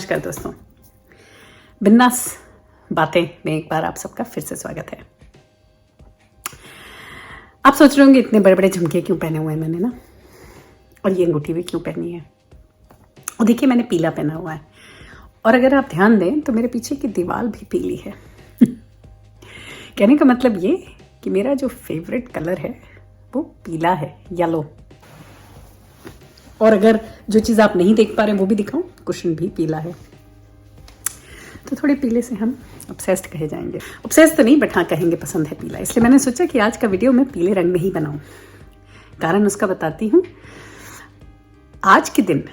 नमस्कार दोस्तों, बिंदास बातें में एक बार आप सबका फिर से स्वागत है। आप सोच रहे होंगे इतने बड़े बड़े झुमके क्यों पहने हुए हैं मैंने ना, और ये अंगूठी भी क्यों पहनी है। और देखिए मैंने पीला पहना हुआ है, और अगर आप ध्यान दें तो मेरे पीछे की दीवार भी पीली है। कहने का मतलब ये कि मेरा जो फेवरेट कलर है वो पीला है, येलो। और अगर जो चीज़ आप नहीं देख पा रहे हैं वो भी दिखाऊं, कुशन भी पीला है। तो थोड़े पीले से हम ऑब्सेस्ड कहे जाएंगे। ऑब्सेस्ड तो नहीं, बट हाँ कहेंगे पसंद है पीला। इसलिए मैंने सोचा कि आज का वीडियो मैं पीले रंग में ही बनाऊं। कारण उसका बताती हूँ। आज के दिन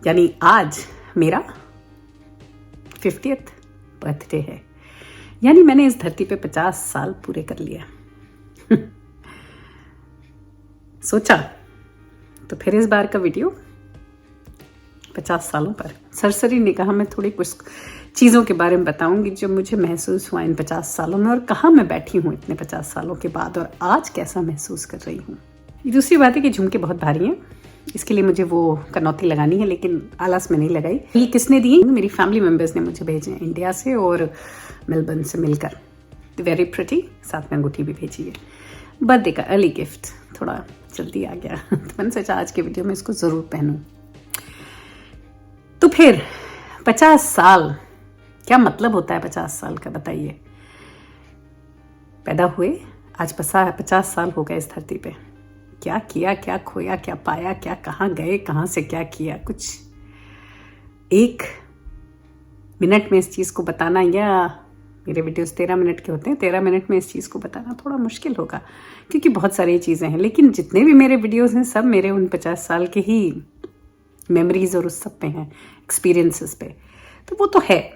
यानी आज मेरा 50th बर्थडे है, यानी मैंने इस धरती पे 50 साल पूरे कर लिया। सोचा तो फिर इस बार का वीडियो 50 सालों पर सरसरी निगाह में थोड़ी कुछ चीज़ों के बारे में बताऊंगी जो मुझे महसूस हुआ इन 50 सालों में, और कहाँ मैं बैठी हूँ इतने 50 सालों के बाद और आज कैसा महसूस कर रही हूँ। दूसरी बात है कि झुमके बहुत भारी हैं, इसके लिए मुझे वो कनौती लगानी है, लेकिन आलस में नहीं लगाई। ये किसने दिए? मेरी फैमिली मेम्बर्स ने मुझे भेजे हैं, इंडिया से और मेलबर्न से मिलकर। वेरी प्रिटी, साथ में अंगूठी भी भेजी है। बर्थडे का अर्ली गिफ्ट थोड़ा जल्दी आ गया, तो मैंने सोचा आज के वीडियो में इसको ज़रूर पहनूं। तो फिर 50 साल, क्या मतलब होता है 50 साल का, बताइए। पैदा हुए आज 50 साल हो गए इस धरती पे। क्या किया, क्या खोया, क्या पाया, क्या कहाँ गए, कहाँ से क्या किया, कुछ एक मिनट में इस चीज़ को बताना, या मेरे वीडियोस 13 मिनट के होते हैं, 13 मिनट में इस चीज़ को बताना थोड़ा मुश्किल होगा, क्योंकि बहुत सारी चीज़ें हैं। लेकिन जितने भी मेरे वीडियोस हैं सब मेरे उन 50 साल के ही मेमोरीज और उस सब पे हैं, एक्सपीरियंसेस पे। तो वो तो है,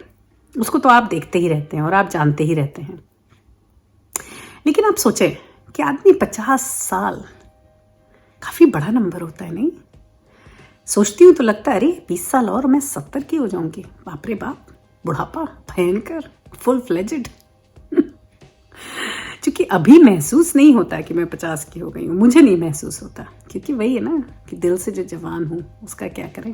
उसको तो आप देखते ही रहते हैं और आप जानते ही रहते हैं। लेकिन आप सोचें कि आदमी 50 साल काफ़ी बड़ा नंबर होता है, नहीं? सोचती हूँ तो लगता है अरे 20 साल और मैं 70 की हो जाऊंगी। बाप रे बाप, बुढ़ापा भयंकर, फुल फ्लेजेड। क्योंकि अभी महसूस नहीं होता कि मैं 50 की हो गई हूँ, मुझे नहीं महसूस होता, क्योंकि वही है ना कि दिल से जो जवान हूँ उसका क्या करें।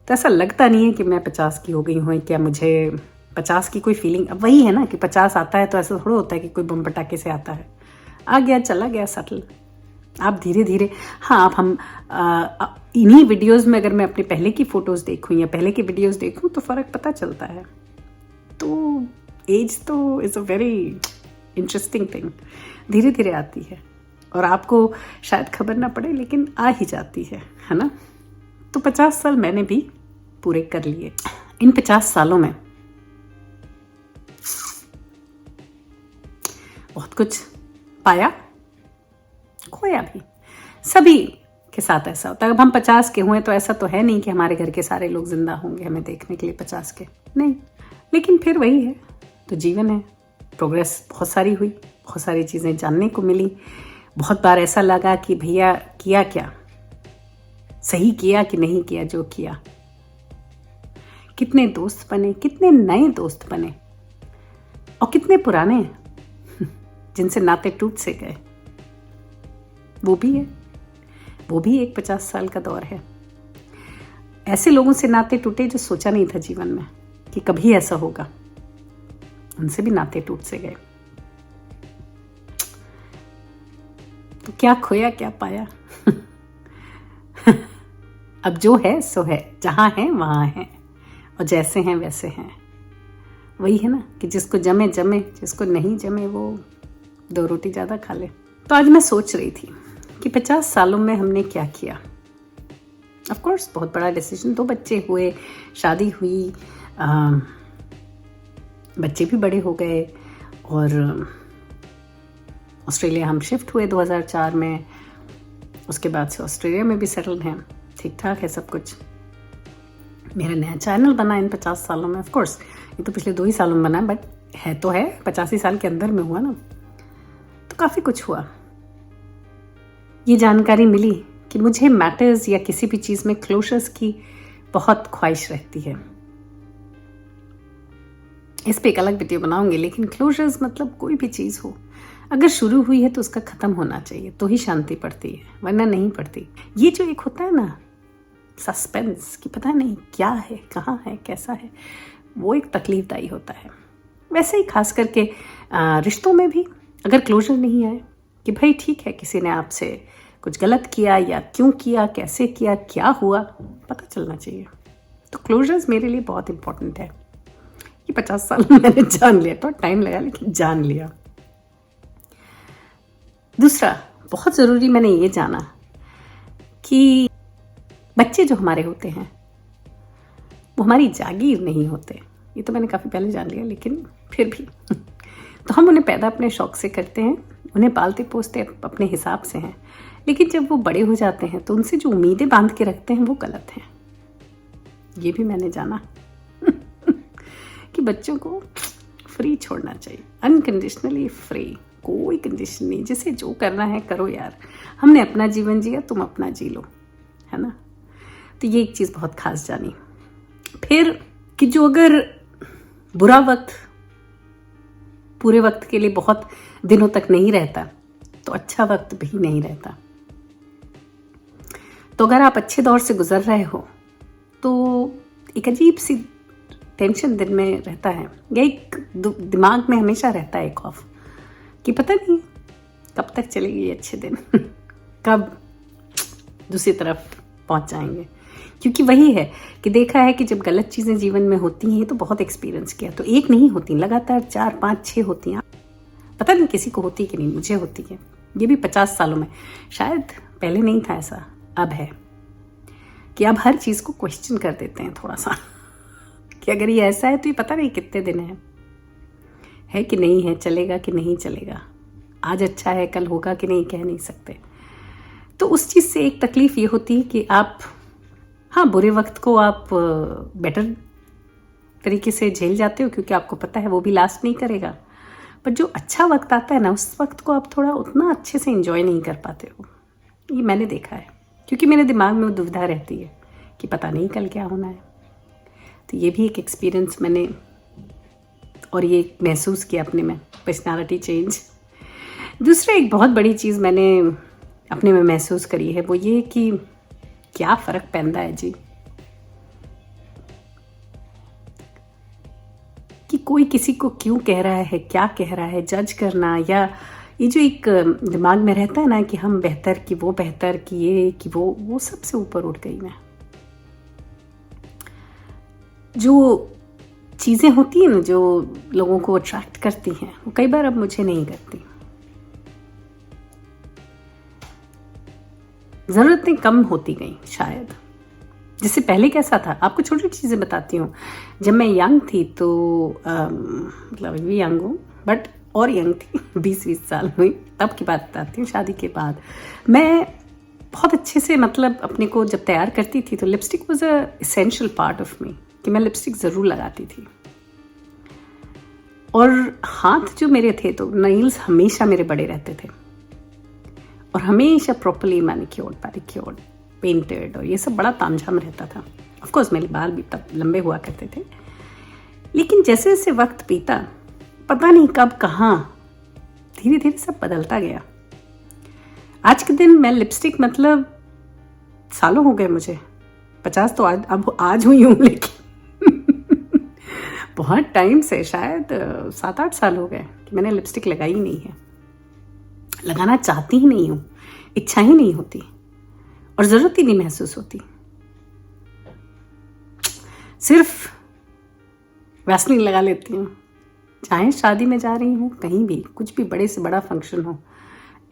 तो ऐसा लगता नहीं है कि मैं 50 की हो गई हूँ, क्या मुझे 50 की कोई फीलिंग। अब वही है ना कि 50 आता है तो ऐसा थोड़ा होता है कि कोई बम पटाखे से आता है, आ गया चला गया, सटल। आप धीरे धीरे, हाँ आप हम इन्हीं वीडियोस में अगर मैं अपने पहले की फ़ोटोज़ देखूँ या पहले की वीडियोस देखूँ तो फ़र्क पता चलता है। तो एज तो is a very interesting thing, धीरे धीरे आती है और आपको शायद खबर ना पड़े लेकिन आ ही जाती है ना। तो 50 साल मैंने भी पूरे कर लिए। इन 50 सालों में बहुत कुछ पाया, खोया भी। सभी के साथ ऐसा होता है। अब हम 50 के हुए तो ऐसा तो है नहीं कि हमारे घर के सारे लोग जिंदा होंगे हमें देखने के लिए 50 के, नहीं। लेकिन फिर वही है, तो जीवन है, प्रोग्रेस बहुत सारी हुई, बहुत सारी चीज़ें जानने को मिली। बहुत बार ऐसा लगा कि भैया किया क्या, सही किया कि नहीं किया जो किया। कितने दोस्त बने, कितने नए दोस्त बने, और कितने पुराने जिनसे नाते टूट से गए। वो भी है, वो भी एक 50 साल का दौर है। ऐसे लोगों से नाते टूटे जो सोचा नहीं था जीवन में कि कभी ऐसा होगा, उनसे भी नाते टूट से गए। तो क्या खोया क्या पाया। अब जो है सो है, जहां है वहां है, और जैसे हैं वैसे हैं। वही है ना कि जिसको जमे जमे, जिसको नहीं जमे वो 2 रोटी ज़्यादा खा ले। तो आज मैं सोच रही थी कि 50 सालों में हमने क्या किया। ऑफ कोर्स बहुत बड़ा डिसीजन, 2 बच्चे हुए, शादी हुई, बच्चे भी बड़े हो गए, और ऑस्ट्रेलिया हम शिफ्ट हुए 2004 में। उसके बाद से ऑस्ट्रेलिया में भी सेटल्ड हैं, ठीक ठाक है सब कुछ। मेरा नया चैनल बना इन 50 सालों में। ऑफ कोर्स ये तो पिछले 2 ही सालों में बना, बट है तो है 85 साल के अंदर में हुआ ना, तो काफ़ी कुछ हुआ। ये जानकारी मिली कि मुझे मैटर्स या किसी भी चीज़ में क्लोजर्स की बहुत ख्वाहिश रहती है। इस पे एक अलग वीडियो बनाऊंगी, लेकिन क्लोजर्स मतलब कोई भी चीज़ हो, अगर शुरू हुई है तो उसका ख़त्म होना चाहिए, तो ही शांति पड़ती है, वरना नहीं पड़ती। ये जो एक होता है ना सस्पेंस कि पता नहीं क्या है, कहाँ है, कैसा है, वो एक तकलीफदायी होता है। वैसे ही खास करके रिश्तों में भी अगर क्लोजर नहीं आए कि भाई ठीक है किसी ने आपसे कुछ गलत किया या क्यों किया, कैसे किया, क्या हुआ, पता चलना चाहिए। तो क्लोजर्स मेरे लिए बहुत इंपॉर्टेंट है। ये 50 साल में मैंने जान लिया, तो टाइम लगा लेकिन जान लिया। दूसरा बहुत ज़रूरी मैंने ये जाना कि बच्चे जो हमारे होते हैं वो हमारी जागीर नहीं होते। ये तो मैंने काफ़ी पहले जान लिया, लेकिन फिर भी तो हम उन्हें पैदा अपने शौक से करते हैं, उन्हें पालते पोसते अपने हिसाब से हैं, लेकिन जब वो बड़े हो जाते हैं तो उनसे जो उम्मीदें बांध के रखते हैं वो गलत हैं। ये भी मैंने जाना कि बच्चों को फ्री छोड़ना चाहिए, अनकंडीशनली फ्री, कोई कंडीशन नहीं, जिसे जो करना है करो यार, हमने अपना जीवन जिया, तुम अपना जी लो, है ना। तो ये एक चीज़ बहुत खास जानी। फिर कि जो अगर बुरा वक्त पूरे वक्त के लिए बहुत दिनों तक नहीं रहता तो अच्छा वक्त भी नहीं रहता। तो अगर आप अच्छे दौर से गुजर रहे हो तो एक अजीब सी टेंशन दिल में रहता है, या एक दिमाग में हमेशा रहता है खौफ कि पता नहीं कब तक चलेगी ये अच्छे दिन कब दूसरी तरफ पहुंच जाएंगे। क्योंकि वही है कि देखा है कि जब गलत चीज़ें जीवन में होती हैं, तो बहुत एक्सपीरियंस किया, तो एक नहीं होती, लगातार 4, 5, 6 होती हैं। पता नहीं किसी को होती कि नहीं, मुझे होती है। ये भी 50 सालों में, शायद पहले नहीं था ऐसा, अब है कि अब हर चीज़ को क्वेश्चन कर देते हैं थोड़ा सा कि अगर ये ऐसा है तो ये पता नहीं कितने दिन है कि नहीं है, चलेगा कि नहीं चलेगा, आज अच्छा है कल होगा कि नहीं, कह नहीं सकते। तो उस चीज़ से एक तकलीफ़ ये होती है कि आप हाँ बुरे वक्त को आप बेटर तरीके से झेल जाते हो, क्योंकि आपको पता है वो भी लास्ट नहीं करेगा। पर जो अच्छा वक्त आता है ना, उस वक्त को आप थोड़ा उतना अच्छे से एंजॉय नहीं कर पाते हो। ये मैंने देखा है, क्योंकि मेरे दिमाग में वो दुविधा रहती है कि पता नहीं कल क्या होना है। तो ये भी एक एक्सपीरियंस मैंने और ये महसूस किया अपने में, पर्सनालिटी चेंज। दूसरा एक बहुत बड़ी चीज़ मैंने अपने में महसूस करी है, वो ये कि क्या फ़र्क पैंदा है जी कि कोई किसी को क्यों कह रहा है, क्या कह रहा है, जज करना, या ये जो एक दिमाग में रहता है ना कि हम बेहतर, कि वो बेहतर, कि ये कि वो सबसे ऊपर उठ गई मैं। जो चीज़ें होती हैं ना जो लोगों को अट्रैक्ट करती हैं, वो कई बार अब मुझे नहीं करती। ज़रूरतें कम होती गई शायद। जैसे पहले कैसा था, आपको छोटी छोटी चीज़ें बताती हूँ। जब मैं यंग थी तो मतलब अभी यंग हूँ, बट और यंग थी 20-20 साल हुई, तब की बात बताती हूँ। शादी के बाद मैं बहुत अच्छे से मतलब अपने को जब तैयार करती थी तो lipstick was a essential part of me, कि मैं लिपस्टिक ज़रूर लगाती थी। और हाथ जो मेरे थे, तो नेल्स हमेशा मेरे बड़े रहते थे और हमेशा प्रॉपर्ली मैनिक्योर्ड, पैडिक्योर्ड, पेंटेड, और ये सब बड़ा तामझाम रहता था। ऑफ कोर्स मेरे बाल भी तब लंबे हुआ करते थे, लेकिन जैसे जैसे वक्त बीता, पता नहीं कब कहाँ धीरे धीरे सब बदलता गया। आज के दिन मैं लिपस्टिक, मतलब सालों हो गए मुझे, 50 तो आज हुई हूँ, लेकिन बहुत टाइम से, शायद 7-8 साल हो गए कि मैंने लिपस्टिक लगाई ही नहीं है। लगाना चाहती ही नहीं हूँ, इच्छा ही नहीं होती और ज़रूरत ही नहीं महसूस होती। सिर्फ वैसलीन लगा लेती हूँ, चाहे शादी में जा रही हूँ, कहीं भी कुछ भी बड़े से बड़ा फंक्शन हो,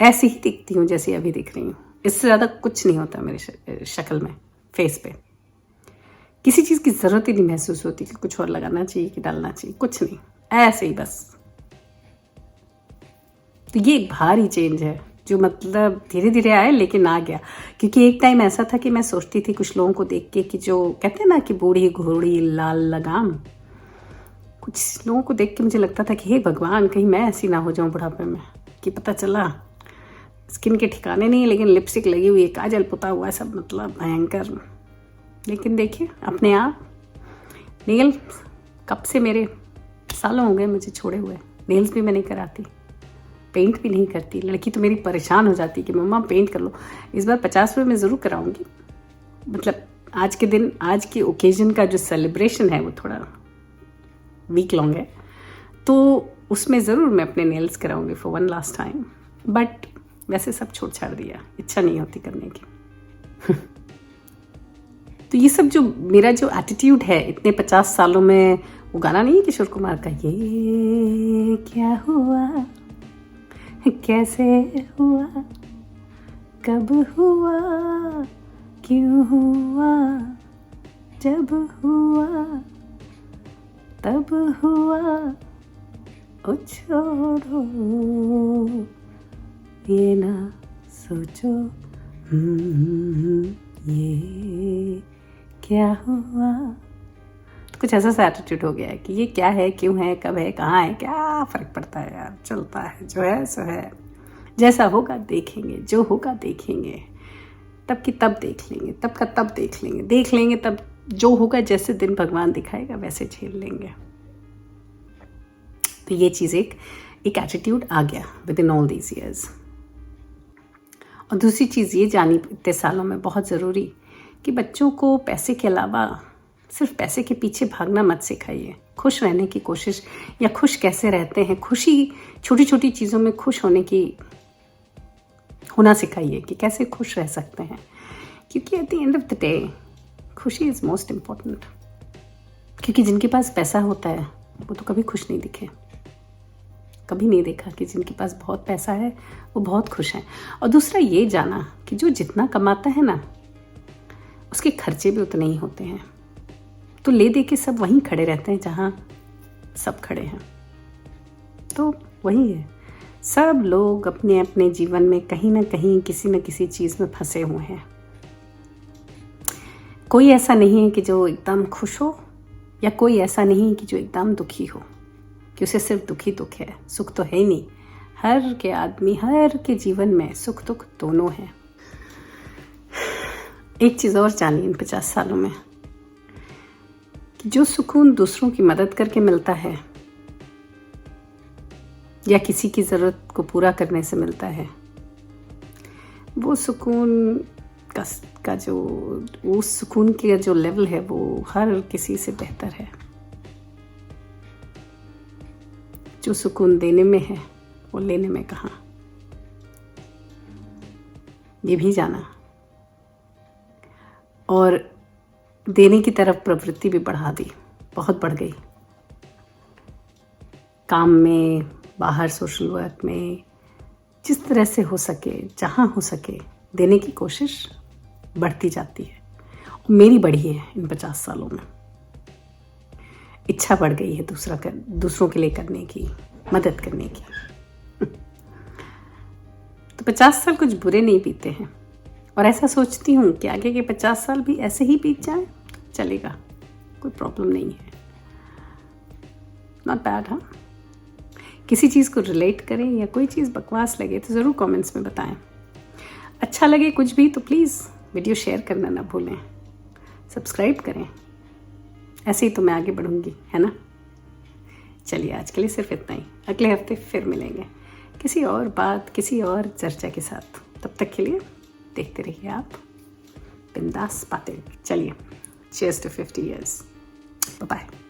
ऐसे ही दिखती हूँ जैसे अभी दिख रही हूँ। इससे ज़्यादा कुछ नहीं होता मेरे शक्ल में, फेस पे। किसी चीज़ की ज़रूरत ही नहीं महसूस होती कि कुछ और लगाना चाहिए कि डालना चाहिए, कुछ नहीं, ऐसे ही बस। तो ये एक भारी चेंज है जो मतलब धीरे धीरे आया, लेकिन आ गया। क्योंकि एक टाइम ऐसा था कि मैं सोचती थी कुछ लोगों को देख के कि जो कहते हैं ना कि बूढ़ी घोड़ी लाल लगाम, कुछ लोगों को देख के मुझे लगता था कि हे भगवान, कहीं मैं ऐसी ना हो जाऊं बुढ़ापे में, कि पता चला स्किन के ठिकाने नहीं, लेकिन लिपस्टिक लगी हुई है, काजल पुता हुआ है, सब मतलब भयंकर। लेकिन देखिए अपने आप नेल कब से, मेरे सालों हो गए मुझे छोड़े हुए, नेल्स भी मैं नहीं कराती, पेंट भी नहीं करती। लड़की तो मेरी परेशान हो जाती कि मम्मा पेंट कर लो। इस बार 50वें में ज़रूर कराऊंगी, मतलब आज के दिन, आज के ओकेजन का जो सेलिब्रेशन है वो थोड़ा वीक लॉन्ग है, तो उसमें ज़रूर मैं अपने नेल्स कराऊंगी for one last time, but वैसे सब छोड़ छाड़ दिया, इच्छा नहीं होती करने की। तो ये सब जो मेरा जो एटीट्यूड है इतने 50 सालों में, वो गाना नहीं है किशोर कुमार का, ये क्या हुआ, कैसे हुआ, कब हुआ, क्यों हुआ, जब हुआ तब हुआ, ओ छोड़ो ये ना सोचो, ये क्या हुआ। तो कुछ ऐसा सा एटीट्यूड हो गया है कि ये क्या है, क्यों है, कब है, कहाँ है, क्या फ़र्क पड़ता है यार, चलता है, जो है सो है, जैसा होगा देखेंगे, जो होगा देखेंगे, तब की तब देख लेंगे, तब का तब देख लेंगे तब जो होगा, जैसे दिन भगवान दिखाएगा वैसे झेल लेंगे। तो ये चीज़ एक एटीट्यूड आ गया with in all these years. और दूसरी चीज़ ये जानी इतने सालों में बहुत ज़रूरी कि बच्चों को पैसे के अलावा सिर्फ पैसे के पीछे भागना मत सिखाइए। खुश रहने की कोशिश, या खुश कैसे रहते हैं, खुशी छोटी छोटी चीज़ों में खुश होना सिखाइए कि कैसे खुश रह सकते हैं, क्योंकि at the end of the day खुशी इज़ मोस्ट इम्पॉर्टेंट। क्योंकि जिनके पास पैसा होता है वो तो कभी खुश नहीं दिखे, कभी नहीं देखा कि जिनके पास बहुत पैसा है वो बहुत खुश हैं। और दूसरा ये जाना कि जो जितना कमाता है ना, उसके खर्चे भी उतने ही होते हैं, तो ले दे के सब वहीं खड़े रहते हैं जहाँ सब खड़े हैं। तो वही है, सब लोग अपने अपने जीवन में कहीं ना कहीं किसी न किसी चीज़ में फंसे हुए हैं। कोई ऐसा नहीं है कि जो एकदम खुश हो, या कोई ऐसा नहीं है कि जो एकदम दुखी हो, कि उसे सिर्फ दुख है, सुख तो है ही नहीं। हर के जीवन में सुख दुख दोनों हैं। एक चीज़ और जानी इन 50 सालों में, कि जो सुकून दूसरों की मदद करके मिलता है या किसी की ज़रूरत को पूरा करने से मिलता है, वो सुकून का जो उस सुकून के जो लेवल है वो हर किसी से बेहतर है। जो सुकून देने में है वो लेने में कहाँ। ये भी जाना, और देने की तरफ प्रवृत्ति भी बढ़ा दी, बहुत बढ़ गई। काम में, बाहर सोशल वर्क में, जिस तरह से हो सके, जहाँ हो सके, देने की कोशिश बढ़ती जाती है। मेरी बढ़ी है इन 50 सालों में, इच्छा बढ़ गई है दूसरों के लिए करने की, मदद करने की। तो 50 साल कुछ बुरे नहीं बीते हैं, और ऐसा सोचती हूँ कि आगे के 50 साल भी ऐसे ही बीत जाए, चलेगा, कोई प्रॉब्लम नहीं है। Not bad. हाँ, किसी चीज़ को रिलेट करें या कोई चीज़ बकवास लगे तो ज़रूर कमेंट्स में बताएं। अच्छा लगे कुछ भी तो प्लीज़ वीडियो शेयर करना ना भूलें, सब्सक्राइब करें, ऐसे ही तो मैं आगे बढ़ूंगी, है ना। चलिए आज के लिए सिर्फ इतना ही, अगले हफ्ते फिर मिलेंगे किसी और बात, किसी और चर्चा के साथ। तब तक के लिए देखते रहिए आप बिंदास बातें। चलिए, cheers to 50 years. Bye-bye.